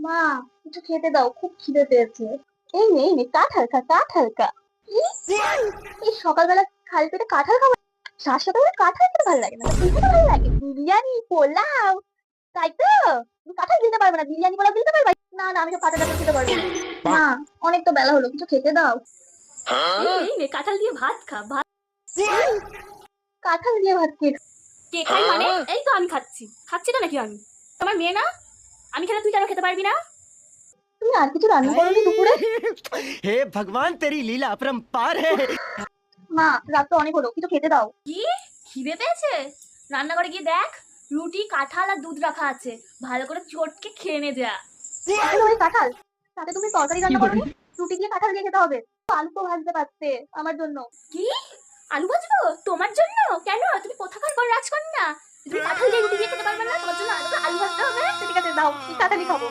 মা, কিছু খেতে দাও, খুব খিদে পেয়েছে। এই নে কাঁঠাল খা, কাঁঠাল খা। ইস, এই সকালবেলা খালি পেটে কাঁঠাল খাবো? সাত সকালে কাঁঠাল খেতে ভালো লাগে না, কি খেতে ভালো লাগে? বিরিয়ানি, পোলাও, তাই তো? তুমি কাঁঠাল গিলতে পারবে না, বিরিয়ানি পোলাও গিলতে পারবে? না না, আমি সব কাঁচা কাঁচা খেতে পারবো না। মা, অনেক তো বেলা হলো, কিছু খেতে দাও। এই নে কাঁঠাল দিয়ে ভাত খা। ভাত কাঁঠাল দিয়ে ভাত খেয়ে? কে খাই মানে? এই তো আমি খাচ্ছি। খাচ্ছি তো নাকি আমি? তোমার মেয়ে না? আমি খেলে তুই কেন খেতে পারবি না? তুমি আর কিছু রান্না করোনি দুপুরে? हे भगवान तेरी लीला अपरंपार है। মা, রাত তো অনেক হলো, কিছু খেতে দাও। কি? খিদে পেয়েছে? রান্নাঘরে গিয়ে দেখ, রুটি, কাঁঠাল আর দুধ রাখা আছে। ভালো করে চটকে খেয়ে নে যা। এখন ওই কাঁঠাল, সাথে তুমি তরকারি রান্না করোনি? রুটি দিয়ে কাঁঠাল দিয়ে খেতে হবে। আলু তো ভাজতে পারতে আমার জন্য। কি? আলু ভাজবো তোমার জন্য? কেন? তুমি কোথাকার বড় রাজকন্যা? তুমি কাঁঠাল দিয়ে রুটি দিয়ে খেতে পারবে না? তোমার জন্য আলু ভাজতে হবে? ঠিক আছে, দাও, কাঁঠালই খাবো।